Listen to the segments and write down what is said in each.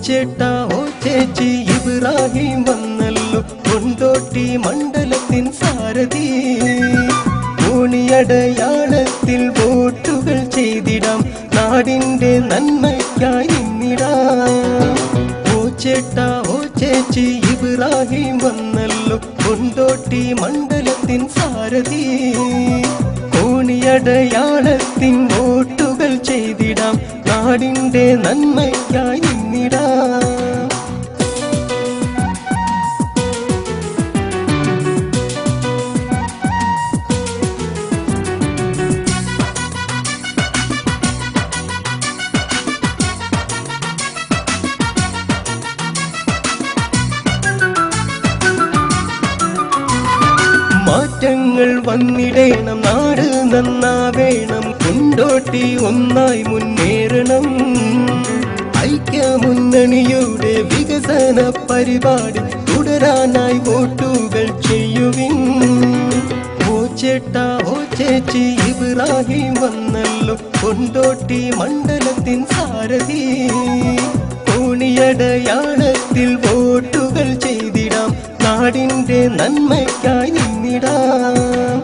ചേട്ടാ ഓ ചേച്ചി ഇബ്രാഹിം വന്നല്ലോ കൊണ്ടോട്ടി മണ്ഡലത്തിൻ സാരഥി. ഊണിയടയാളത്തിൽ വോട്ടുകൾ ചെയ്തിടാം, നാടിന്റെ നന്മയ്ക്കായി നിന്നിടാം. ഓ ചേട്ടാ ഓ ചേച്ചി ഇബ്രാഹിം വന്നല്ലോ കൊണ്ടോട്ടി മണ്ഡലത്തിൻ സാരഥി. ഊണിയടയാളത്തിൻ വോട്ടുകൾ ചെയ്തിടാം, നാടിന്റെ നന്മയ്ക്കായി നിന്നിടാം. മാറ്റങ്ങൾ വന്നിടേണം, നാട് നന്നാവേണം, കൊണ്ടോട്ടി ഒന്നായി മുന്നേറണം. ഐക്യമുന്നണിയുടെ വികസന പരിപാടി തുടരാനായി വോട്ടുകൾ ചെയ്യുവിൻ. ഓ ചേട്ടാ ഓ ചേച്ചി ഇബ്രാഹിം വന്നല്ലോ കൊണ്ടോട്ടി മണ്ഡലത്തിൻ സാരഥി. ഊണിയടയാളത്തിൽ വോട്ടുകൾ ചെയ്തിടാം, നാടിന്റെ നന്മയ്ക്കായി നിന്നിടാം.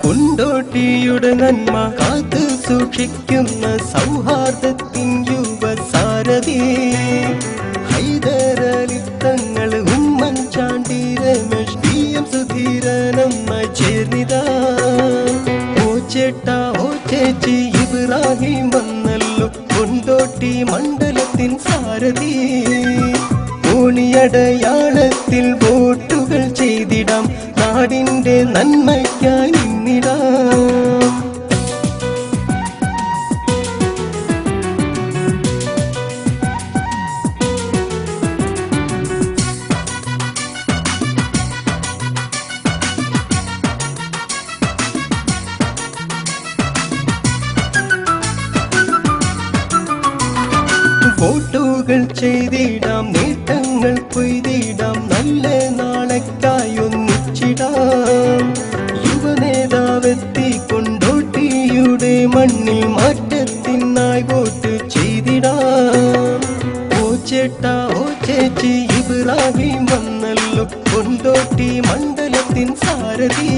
കൊണ്ടോട്ടിയുടെ നന്മ കാത്തു സൂക്ഷിക്കുന്ന സൗഹാർദ്ദത്തിൻ യുവസാരഥി. ഹൈദരലി തങ്ങൾ, ഉമ്മൻചാണ്ടി, രമേശ്, PM സുധീരനൊന്നായി ചേർന്നിതാ. ഓ ചേട്ടാ ഓ ചേച്ചി ഇബ്രാഹിം വന്നല്ലോ കൊണ്ടോട്ടി മണ്ഡലത്തിൻ സാരഥി. ഊണിയടയാളത്തിൽ വോട്ടുകൾ ചെയ്തിടാം, നാടിന്റെ നന്മയ്ക്കായി നിന്നിടാം. വോട്ടുകൾ ചെയ്തിടാം, നേട്ടങ്ങൾ കൊയ്തിടാം, നല്ല നാളെക്കായി ഒന്നിച്ചിടാം. യുവനേതാവെത്തി കൊണ്ടോട്ടിയുടെ മണ്ണിൽ മാറ്റത്തിനായി വോട്ട് ചെയ്തിടാം. ഓ ചേട്ടാ ഓ ചേച്ചി ഇബ്രാഹിം വന്നല്ലോ കൊണ്ടോട്ടി മണ്ഡലത്തിൻ സാരഥി.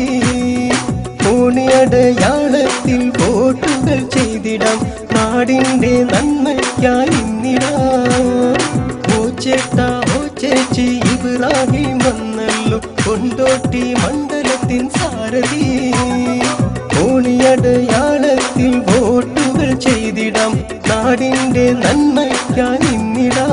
ഊണിയടയാളത്തിൽ വോട്ടുകൾ ചെയ്തിടാം, നാടിന്റെ നന്മയ്ക്കായി നിന്നിടാം. ഓ ചേട്ടാ ഓ ചേച്ചി ഇബ്രാഹിം വന്നല്ലോ കൊണ്ടോട്ടി മണ്ഡലത്തിൻ സാരഥി. ഊണിയടയാളത്തിൽ വോട്ടുകൾ ചെയ്തിടാം, നാടിന്റെ നന്മയ്ക്കായി നിന്നിടാം.